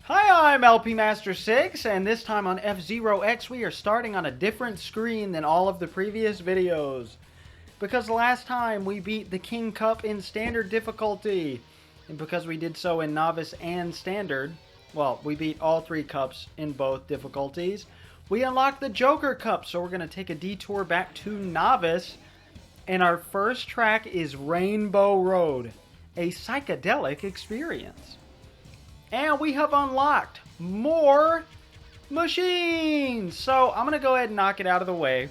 Hi, I'm LP Master 6, and this time on F-Zero X we are starting on a different screen than all of the previous videos. Because last time we beat the King Cup in Standard difficulty, and because we did so in Novice and Standard, well, we beat all three cups in both difficulties, we unlocked the Joker Cup, so we're going to take a detour back to Novice, and our first track is Rainbow Road, a psychedelic experience. And we have unlocked more machines! So I'm going to go ahead and knock it out of the way.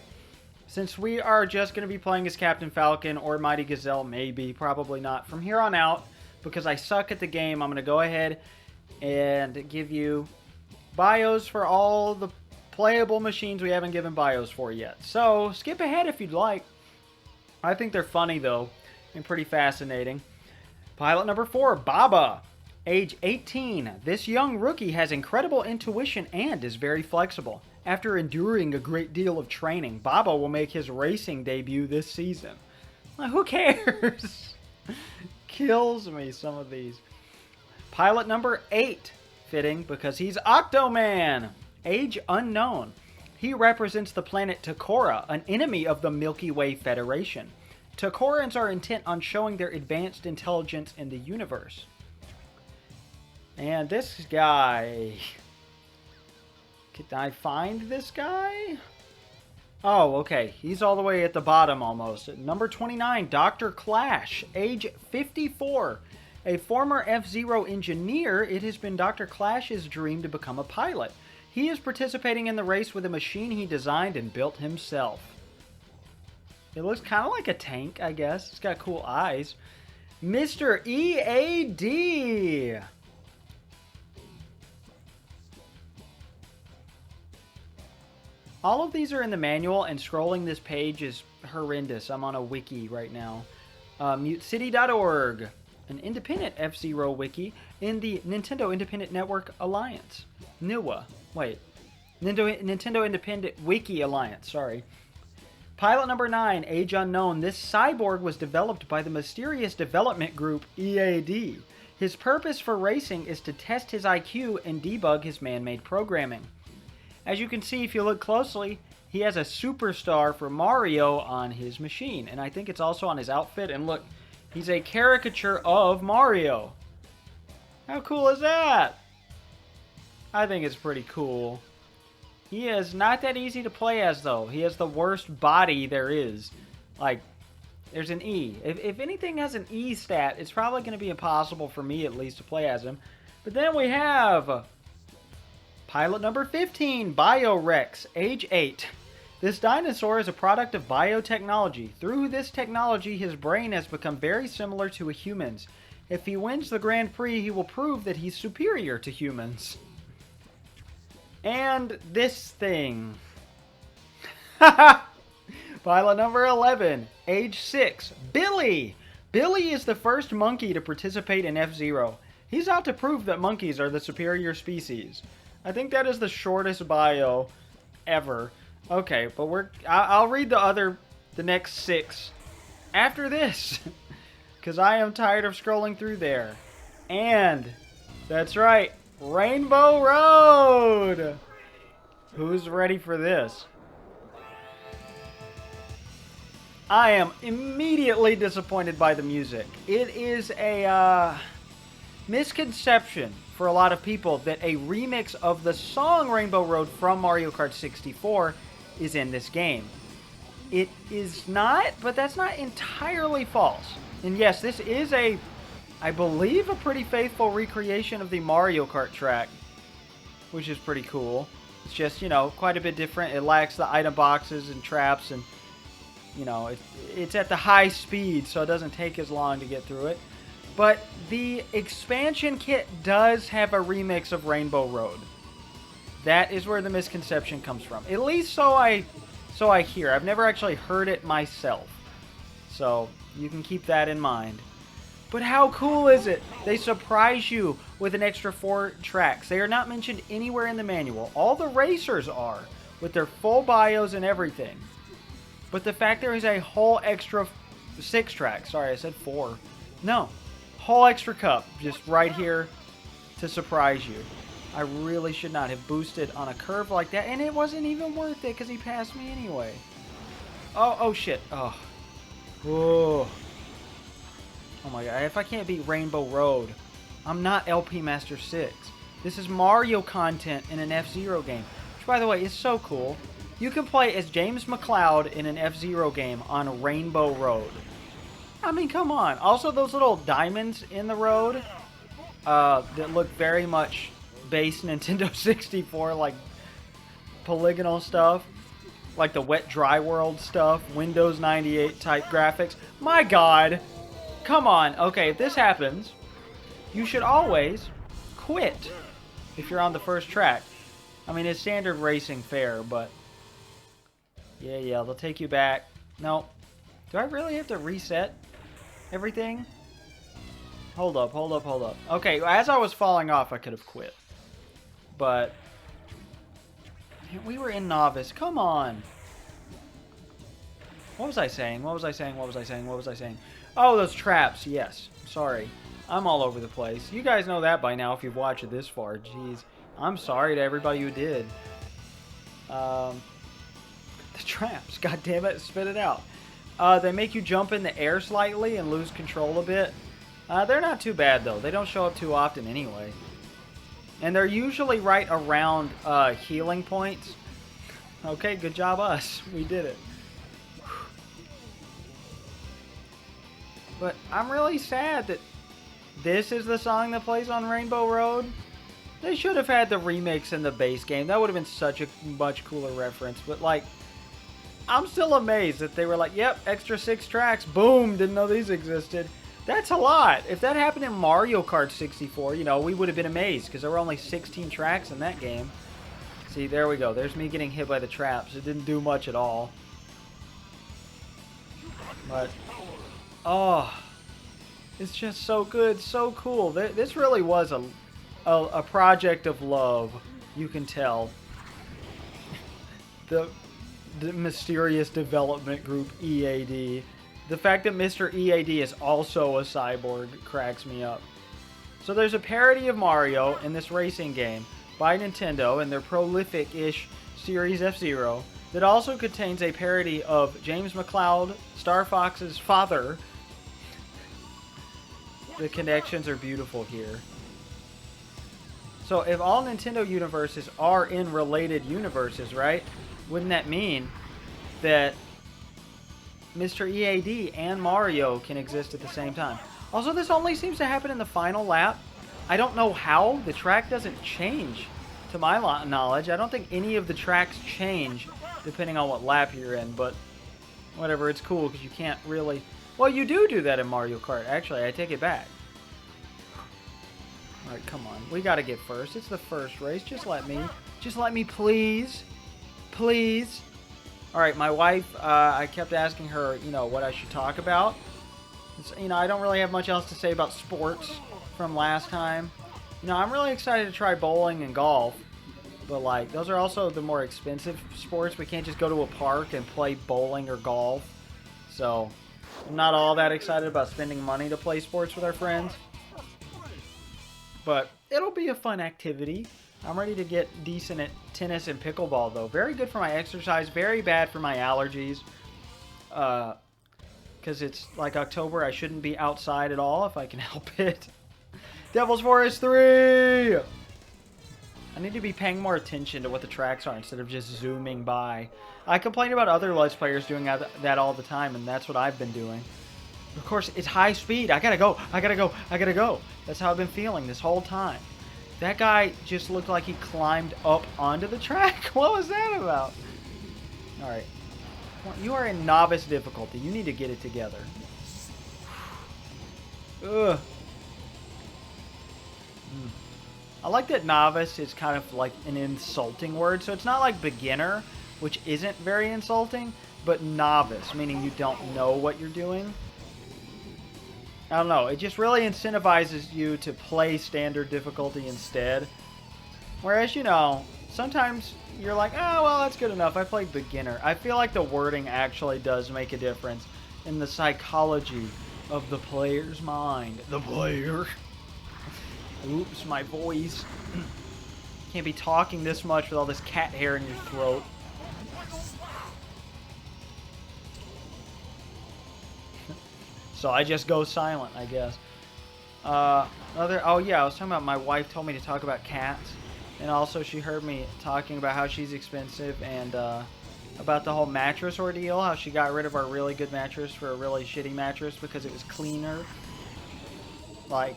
Since we are just going to be playing as Captain Falcon or Mighty Gazelle, maybe, probably not. From here on out, because I suck at the game, I'm going to go ahead and give you bios for all the playable machines we haven't given bios for yet. So skip ahead if you'd like. I think they're funny though, and pretty fascinating. Pilot number 4, Baba. Age 18, this young rookie has incredible intuition and is very flexible. After enduring a great deal of training, Baba will make his racing debut this season. Well, who cares? Kills me, some of these. Pilot number 8, fitting because he's Octoman. Age unknown. He represents the planet Takora, an enemy of the Milky Way Federation. Takorans are intent on showing their advanced intelligence in the universe. And this guy... Can I find this guy? Oh, okay. He's all the way at the bottom almost. Number 29, Dr. Clash, age 54. A former F-Zero engineer, it has been Dr. Clash's dream to become a pilot. He is participating in the race with a machine he designed and built himself. It looks kind of like a tank, I guess. It's got cool eyes. Mr. EAD! All of these are in the manual, and scrolling this page is horrendous. I'm on a wiki right now. MuteCity.org, an independent F-Zero wiki in the Nintendo Independent Network Alliance. NIWA. Wait. Nintendo Independent Wiki Alliance, sorry. Pilot number 9, age unknown. This cyborg was developed by the mysterious development group EAD. His purpose for racing is to test his IQ and debug his man-made programming. As you can see, if you look closely, he has a superstar for Mario on his machine. And I think it's also on his outfit. And look, he's a caricature of Mario. How cool is that? I think it's pretty cool. He is not that easy to play as, though. He has the worst body there is. Like, there's an E. If anything has an E stat, it's probably going to be impossible for me, at least, to play as him. But then we have... Pilot number 15, Biorex, age 8. This dinosaur is a product of biotechnology. Through this technology, his brain has become very similar to a human's. If he wins the Grand Prix, he will prove that he's superior to humans. And this thing. Pilot number 11, age 6, Billy. Billy is the first monkey to participate in F-Zero. He's out to prove that monkeys are the superior species. I think that is the shortest bio ever. Okay, but I'll read the next 6 after this. Because I am tired of scrolling through there. And, that's right, Rainbow Road! Who's ready for this? I am immediately disappointed by the music. It is a misconception for a lot of people that a remix of the song Rainbow Road from Mario Kart 64 is in this game. It is not, but that's not entirely false. And yes, this is I believe, a pretty faithful recreation of the Mario Kart track, which is pretty cool. It's just, you know, quite a bit different. It lacks the item boxes and traps, and, you know, it's at the high speed, so it doesn't take as long to get through it. But the expansion kit does have a remix of Rainbow Road. That is where the misconception comes from. At least so I hear. I've never actually heard it myself. So you can keep that in mind. But how cool is it? They surprise you with an extra 4 tracks. They are not mentioned anywhere in the manual. All the racers are, with their full bios and everything. But the fact there is a whole extra 6 tracks. Sorry, I said 4. No. Whole extra cup just right here to surprise you. I really should not have boosted on a curve like that, and it wasn't even worth it because he passed me anyway. Oh shit. Oh. Whoa. Oh my god, if I can't beat Rainbow Road, I'm not LP Master 6. This is Mario content in an F-Zero game. Which, by the way, is so cool. You can play as James McCloud in an F-Zero game on Rainbow Road. I mean, come on. Also, those little diamonds in the road that look very much base Nintendo 64, like polygonal stuff. Like the wet dry world stuff. Windows 98 type graphics. My god. Come on. Okay, if this happens, you should always quit if you're on the first track. I mean, it's standard racing fare, but yeah, they'll take you back. No. Do I really have to reset everything? Hold up. Okay, as I was falling off, I could have quit. But we were in Novice. Come on. What was I saying? Oh, those traps. Yes. Sorry. I'm all over the place. You guys know that by now if you've watched it this far. Jeez. I'm sorry to everybody who did. The traps. God damn it. Spit it out. They make you jump in the air slightly and lose control a bit. They're not too bad, though. They don't show up too often anyway. And they're usually right around healing points. Okay, good job us. We did it. But I'm really sad that this is the song that plays on Rainbow Road. They should have had the remix in the base game. That would have been such a much cooler reference. But, like, I'm still amazed that they were like, yep, extra 6 tracks. Boom, didn't know these existed. That's a lot. If that happened in Mario Kart 64, you know, we would have been amazed because there were only 16 tracks in that game. See, there we go. There's me getting hit by the traps. It didn't do much at all. But, oh, it's just so good, so cool. This really was a project of love, you can tell. The mysterious development group EAD. The fact that Mr. EAD is also a cyborg cracks me up. So there's a parody of Mario in this racing game by Nintendo and their prolific-ish series F-Zero that also contains a parody of James McCloud, Star Fox's father. The connections are beautiful here. So if all Nintendo universes are in related universes, right? Wouldn't that mean that Mr. EAD and Mario can exist at the same time? Also, this only seems to happen in the final lap. I don't know how. The track doesn't change, to my knowledge. I don't think any of the tracks change depending on what lap you're in, but whatever, it's cool because you can't really... Well, you do that in Mario Kart. Actually, I take it back. Alright, come on. We gotta get first. It's the first race. Just let me, please. Please. Alright, my wife, I kept asking her, you know, what I should talk about. You know, I don't really have much else to say about sports from last time. You know, I'm really excited to try bowling and golf. But, like, those are also the more expensive sports. We can't just go to a park and play bowling or golf. So, I'm not all that excited about spending money to play sports with our friends. But it'll be a fun activity. I'm ready to get decent at tennis and pickleball, though. Very good for my exercise. Very bad for my allergies. Because it's like October. I shouldn't be outside at all if I can help it. Devil's Forest 3! I need to be paying more attention to what the tracks are instead of just zooming by. I complain about other Let's Players doing that all the time, and that's what I've been doing. Of course, it's high speed. I gotta go. That's how I've been feeling this whole time. That guy just looked like he climbed up onto the track. What was that about? Alright. You are in Novice difficulty. You need to get it together. Ugh. I like that Novice is kind of like an insulting word. So it's not like beginner, which isn't very insulting, but novice, meaning you don't know what you're doing. I don't know. It just really incentivizes you to play standard difficulty instead. Whereas, you know, sometimes you're like, oh, well, that's good enough. I played beginner. I feel like the wording actually does make a difference in the psychology of the player's mind. The player. Oops, my voice. Can't be talking this much with all this cat hair in your throat. So I just go silent, I guess. Oh yeah, I was talking about my wife told me to talk about cats. And also she heard me talking about how she's expensive and about the whole mattress ordeal. How she got rid of our really good mattress for a really shitty mattress because it was cleaner. Like,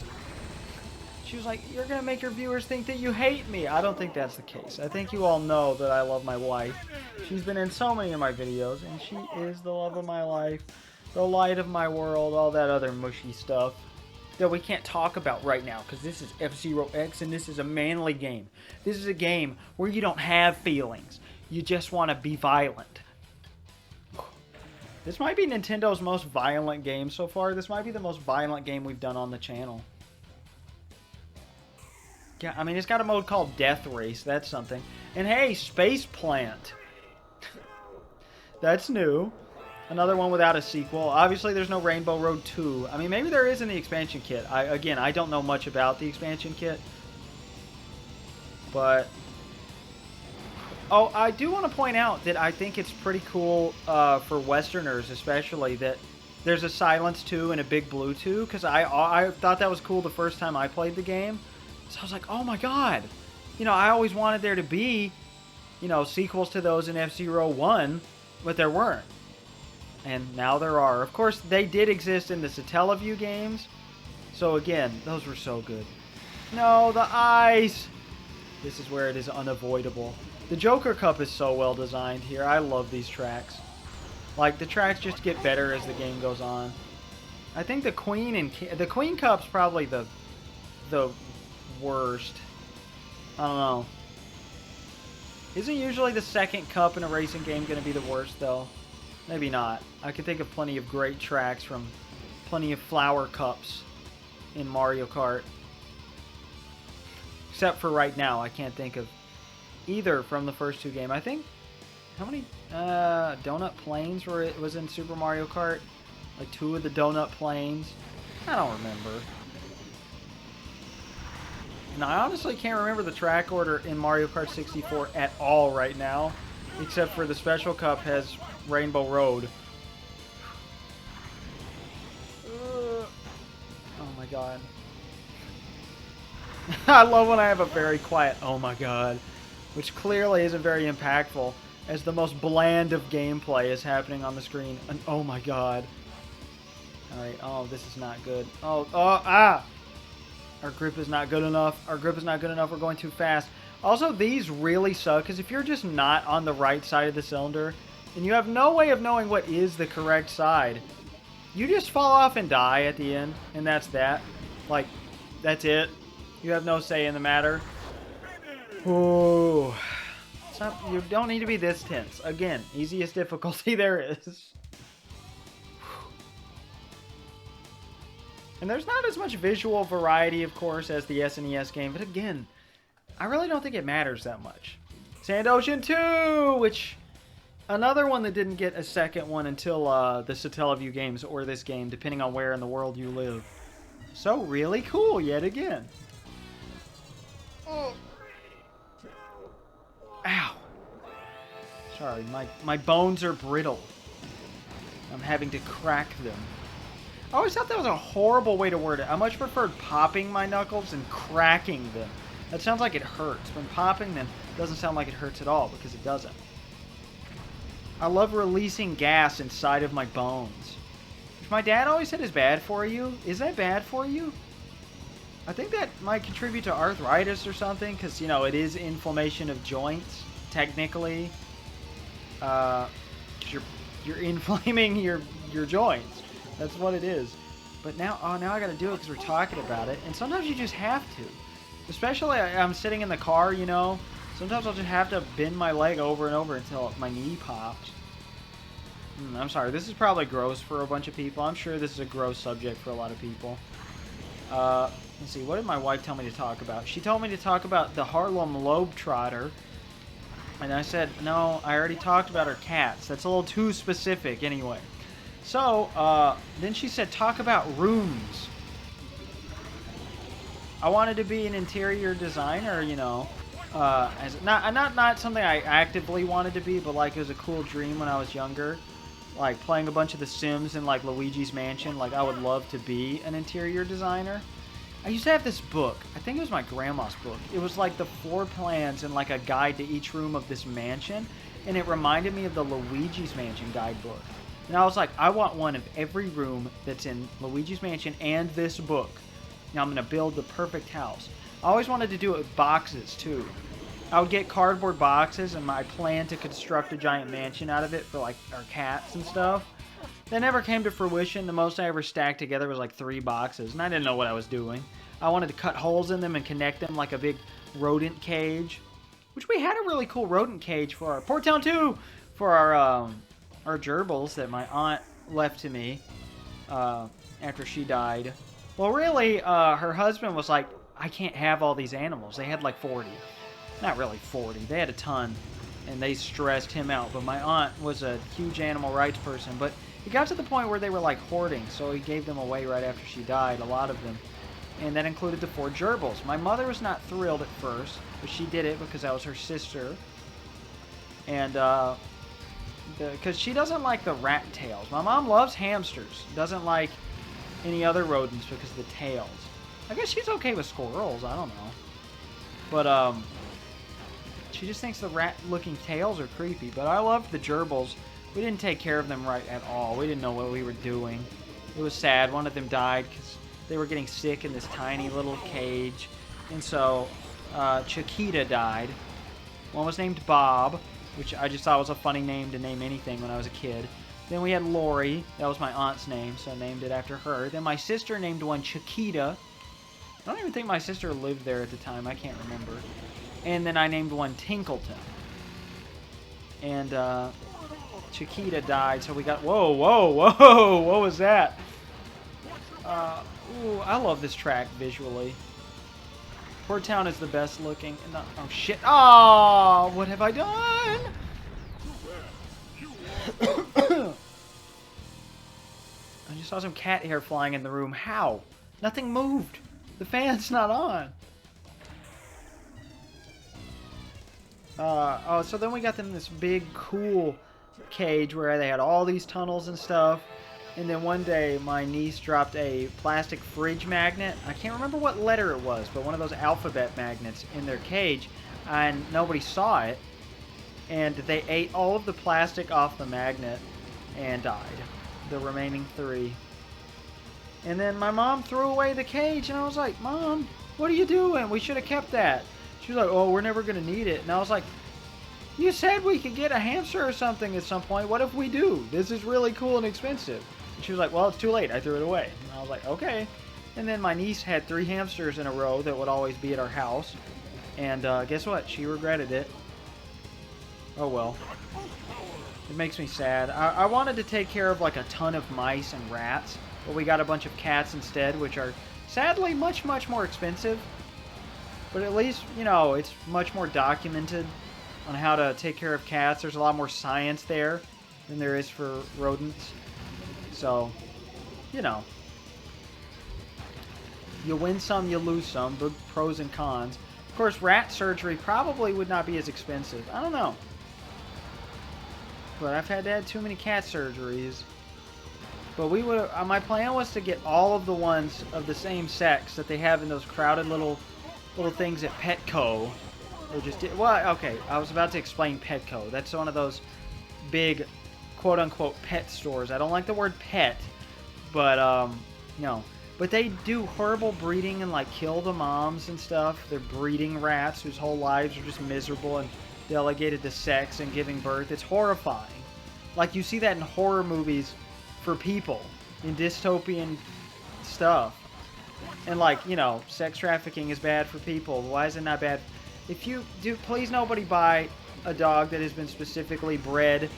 she was like, you're going to make your viewers think that you hate me. I don't think that's the case. I think you all know that I love my wife. She's been in so many of my videos, and she is the love of my life, the light of my world, all that other mushy stuff that we can't talk about right now because this is F-Zero X and this is a manly game. This is a game where you don't have feelings. You just want to be violent. This might be Nintendo's most violent game so far. This might be the most violent game we've done on the channel. Yeah, I mean, it's got a mode called Death Race. That's something. And hey, Space Plant. That's new. Another one without a sequel. Obviously, there's no Rainbow Road 2. I mean, maybe there is in the expansion kit. Again, I don't know much about the expansion kit. But... oh, I do want to point out that I think it's pretty cool for Westerners, especially, that there's a Silence 2 and a Big Blue 2. Because I thought that was cool the first time I played the game. So I was like, oh my god. You know, I always wanted there to be, you know, sequels to those in F-Zero 1, but there weren't. And now there are. Of course, they did exist in the Satellaview games. So again, those were so good. No, the eyes! This is where it is unavoidable. The Joker Cup is so well designed here. I love these tracks. Like, the tracks just get better as the game goes on. I think the Queen Cup's probably the worst. I don't know. Isn't usually the second cup in a racing game going to be the worst, though? Maybe not. I can think of plenty of great tracks from plenty of flower cups in Mario Kart. Except for right now, I can't think of either from the first two games. I think, how many Donut Plains was in Super Mario Kart? Like 2 of the Donut Plains? I don't remember. And I honestly can't remember the track order in Mario Kart 64 at all right now. Except for the Special Cup has Rainbow Road. Oh my god. I love when I have a very quiet oh my god. Which clearly isn't very impactful, as the most bland of gameplay is happening on the screen. And oh my god. Alright, oh, this is not good. Ah! Our grip is not good enough. Our grip is not good enough. We're going too fast. Also, these really suck, because if you're just not on the right side of the cylinder, and you have no way of knowing what is the correct side, you just fall off and die at the end, and that's that. Like, that's it. You have no say in the matter. Ooh. You don't need to be this tense. Again, easiest difficulty there is. And there's not as much visual variety, of course, as the SNES game, but again, I really don't think it matters that much. Sand Ocean 2, which, another one that didn't get a second one until the Satellaview games, or this game, depending on where in the world you live. So really cool, yet again. Oh. Ow. Sorry, my bones are brittle. I'm having to crack them. I always thought that was a horrible way to word it. I much preferred popping my knuckles and cracking them. That sounds like it hurts. When popping them, it doesn't sound like it hurts at all, because it doesn't. I love releasing gas inside of my bones. Which my dad always said is bad for you. Is that bad for you? I think that might contribute to arthritis or something, because, you know, it is inflammation of joints, technically. Because you're inflaming your joints. That's what it is. But now, now I gotta do it because we're talking about it. And sometimes you just have to. Especially, I'm sitting in the car, you know. Sometimes I'll just have to bend my leg over and over until my knee pops. I'm sorry, this is probably gross for a bunch of people. I'm sure this is a gross subject for a lot of people. Let's see, what did my wife tell me to talk about? She told me to talk about the Harlem Globetrotter. And I said, no, I already talked about her cats. That's a little too specific anyway. So, then she said, talk about rooms. I wanted to be an interior designer, you know. as not something I actively wanted to be, but like it was a cool dream when I was younger. Like playing a bunch of The Sims and like Luigi's Mansion. Like I would love to be an interior designer. I used to have this book. I think it was my grandma's book. It was like the floor plans and like a guide to each room of this mansion, and it reminded me of the Luigi's Mansion guidebook. And I was like, I want one of every room that's in Luigi's Mansion and this book. Now I'm going to build the perfect house. I always wanted to do it with boxes too. I would get cardboard boxes and my plan to construct a giant mansion out of it for like our cats and stuff. That never came to fruition. The most I ever stacked together was like 3 boxes, and I didn't know what I was doing. I wanted to cut holes in them and connect them like a big rodent cage, which we had a really cool rodent cage for our Port Town 2 for our gerbils that my aunt left to me after she died. Well, really, her husband was like, I can't have all these animals. They had like 40. Not really 40. They had a ton, and they stressed him out. But my aunt was a huge animal rights person, but it got to the point where they were like hoarding, so he gave them away right after she died, a lot of them. And that included the 4 gerbils. My mother was not thrilled at first, but she did it because that was her sister. And, because she doesn't like the rat tails. My mom loves hamsters. Doesn't like any other rodents because of the tails. I guess she's okay with squirrels. I don't know. But, she just thinks the rat-looking tails are creepy. But I loved the gerbils. We didn't take care of them right at all. We didn't know what we were doing. It was sad. One of them died because they were getting sick in this tiny little cage. And so, Chiquita died. One was named Bob, which I just thought was a funny name to name anything when I was a kid. Then we had Lori. That was my aunt's name, so I named it after her. Then my sister named one Chiquita. I don't even think my sister lived there at the time. I can't remember. And then I named one Tinkleton. And, Chiquita died, so we got... Whoa, whoa, whoa! What was that? Ooh, I love this track visually. Port Town is the best looking... No, oh, shit. Oh, what have I done? I just saw some cat hair flying in the room. How? Nothing moved. The fan's not on. Oh, so then we got them this big, cool cage where they had all these tunnels and stuff. And then one day, my niece dropped a plastic fridge magnet. I can't remember what letter it was, but one of those alphabet magnets in their cage. And nobody saw it. And they ate all of the plastic off the magnet and died. The remaining 3. And then my mom threw away the cage, and I was like, Mom, what are you doing? We should have kept that. She was like, oh, we're never going to need it. And I was like, you said we could get a hamster or something at some point. What if we do? This is really cool and expensive. And she was like, well, it's too late. I threw it away. And I was like, okay. And then my niece had 3 hamsters in a row that would always be at our house. And guess what? She regretted it. Oh, well. It makes me sad. I wanted to take care of like a ton of mice and rats, but we got a bunch of cats instead, which are sadly much, much more expensive. But at least, you know, it's much more documented on how to take care of cats. There's a lot more science there than there is for rodents. So, you know. You win some, you lose some. Big pros and cons. Of course, rat surgery probably would not be as expensive. I don't know. But I've had to have too many cat surgeries. But we would. My plan was to get all of the ones of the same sex that they have in those crowded little things at Petco. Or just well, okay. I was about to explain Petco. That's one of those big, quote unquote, pet stores. I don't like the word pet, but no. But they do horrible breeding and like kill the moms and stuff. They're breeding rats whose whole lives are just miserable and delegated to sex and giving birth. It's horrifying. Like you see that in horror movies for people, in dystopian stuff. And like, you know, sex trafficking is bad for people. Why is it not bad? If you do, please nobody buy a dog that has been specifically bred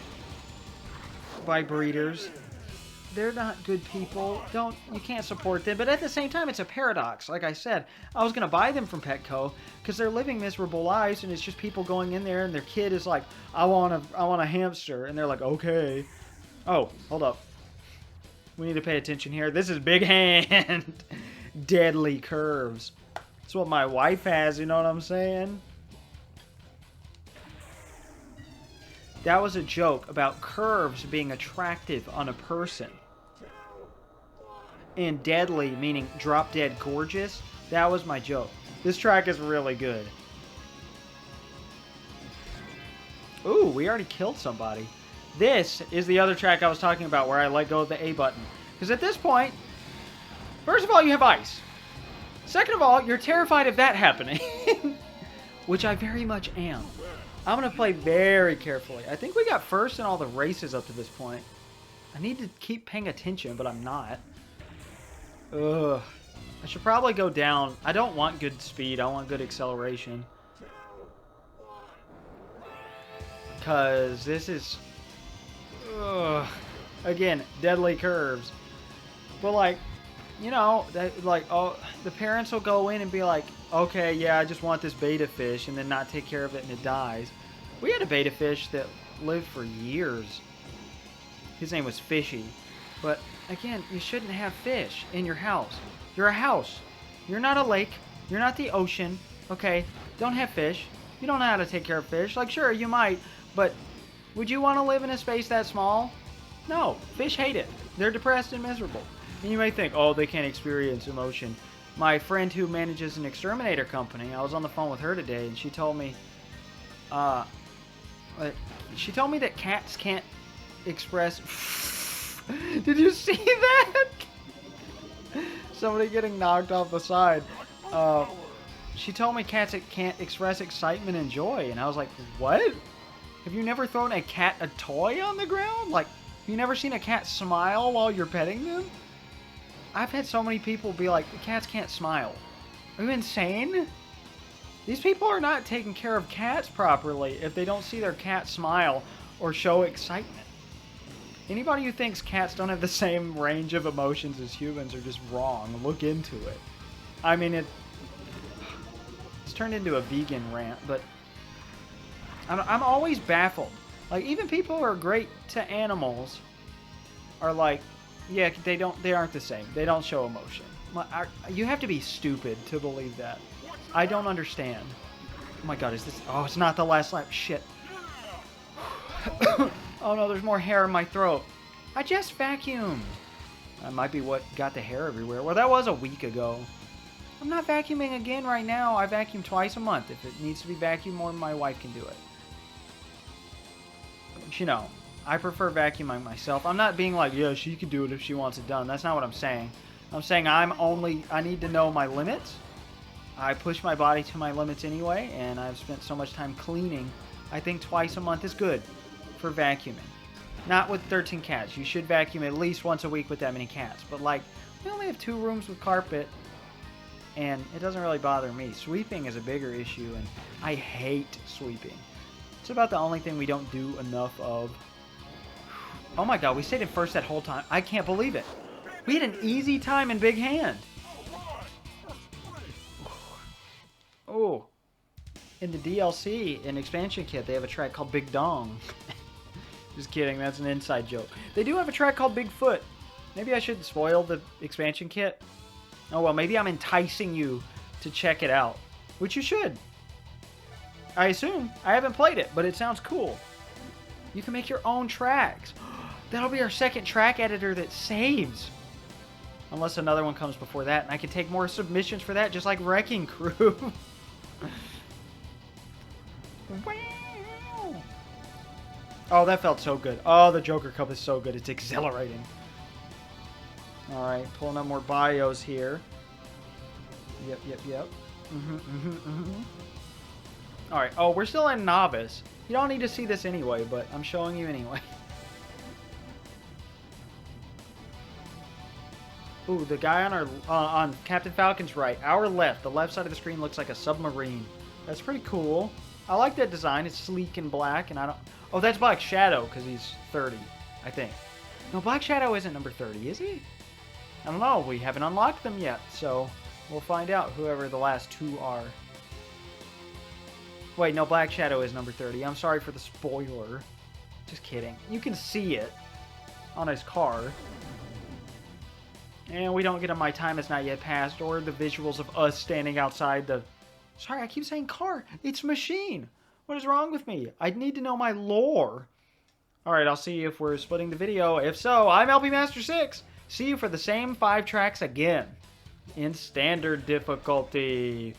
by breeders. They're not good people. You can't support them. But at the same time, it's a paradox. Like I said, I was going to buy them from Petco because they're living miserable lives, and it's just people going in there, and their kid is like, I want a hamster. And they're like, okay. Oh, hold up. We need to pay attention here. This is Big Hand. Deadly curves. That's what my wife has, you know what I'm saying? That was a joke about curves being attractive on a person. And deadly, meaning drop dead gorgeous. That was my joke. This track is really good. Ooh, we already killed somebody. This is the other track I was talking about where I let go of the A button. Because at this point, first of all, you have ice. Second of all, you're terrified of that happening. Which I very much am. I'm going to play very carefully. I think we got first in all the races up to this point. I need to keep paying attention, but I'm not. Ugh. I should probably go down. I don't want good speed. I want good acceleration. Because this is... Ugh. Again, deadly curves. But, like, you know, oh, the parents will go in and be like, okay, yeah, I just want this betta fish, and then not take care of it and it dies. We had a betta fish that lived for years. His name was Fishy. But, again, you shouldn't have fish in your house. You're a house. You're not a lake. You're not the ocean. Okay? Don't have fish. You don't know how to take care of fish. Like, sure, you might, but would you want to live in a space that small? No. Fish hate it. They're depressed and miserable. And you may think, oh, they can't experience emotion. My friend who manages an exterminator company, I was on the phone with her today, and she told me that cats can't express... Did you see that? Somebody getting knocked off the side. She told me cats can't express excitement and joy, and I was like, what? Have you never thrown a cat a toy on the ground? Like, have you never seen a cat smile while you're petting them? I've had so many people be like, cats can't smile. Are you insane? These people are not taking care of cats properly if they don't see their cat smile or show excitement. Anybody who thinks cats don't have the same range of emotions as humans are just wrong. Look into it. I mean, it's turned into a vegan rant, but I'm always baffled. Like, even people who are great to animals are like, yeah, they aren't the same. They don't show emotion. You have to be stupid to believe that. I don't understand. Oh my god, is this... Oh, it's not the last lap. Shit. Oh no, there's more hair in my throat. I just vacuumed. That might be what got the hair everywhere. Well, that was a week ago. I'm not vacuuming again right now. I vacuum twice a month. If it needs to be vacuumed more, my wife can do it. You know, I prefer vacuuming myself. I'm not being like, yeah, she can do it if she wants it done. That's not what I'm saying. I'm saying I need to know my limits. I push my body to my limits anyway, and I've spent so much time cleaning. I think twice a month is good for vacuuming. Not with 13 cats. You should vacuum at least once a week with that many cats. But, like, we only have 2 rooms with carpet, and it doesn't really bother me. Sweeping is a bigger issue, and I hate sweeping. It's about the only thing we don't do enough of. Oh my god, we stayed in first that whole time. I can't believe it. We had an easy time in Big Hand. Oh. In the DLC, in Expansion Kit, they have a track called Big Dong. Just kidding, that's an inside joke. They do have a track called Bigfoot. Maybe I shouldn't spoil the Expansion Kit. Oh well, maybe I'm enticing you to check it out. Which you should. I assume. I haven't played it, but it sounds cool. You can make your own tracks. That'll be our second track editor that saves. Unless another one comes before that, and I can take more submissions for that, just like Wrecking Crew. Wow. Oh, that felt so good. Oh, the Joker Cup is so good. It's exhilarating. Alright, pulling up more bios here. Yep. Alright, oh, we're still in Novice. You don't need to see this anyway, but I'm showing you anyway. Ooh, the guy on our on Captain Falcon's right. Our left. The left side of the screen looks like a submarine. That's pretty cool. I like that design. It's sleek and black, and I don't... Oh, that's Black Shadow, because he's 30, I think. No, Black Shadow isn't number 30, is he? I don't know. We haven't unlocked them yet, so we'll find out whoever the last 2 are. Wait, no, Black Shadow is number 30. I'm sorry for the spoiler. Just kidding. You can see it on his car. And we don't get a My Time Has Not Yet Passed or the visuals of us standing outside the... Sorry, I keep saying car. It's machine. What is wrong with me? I need to know my lore. Alright, I'll see if we're splitting the video. If so, I'm LP Master 6. See you for the same 5 tracks again. In standard difficulty.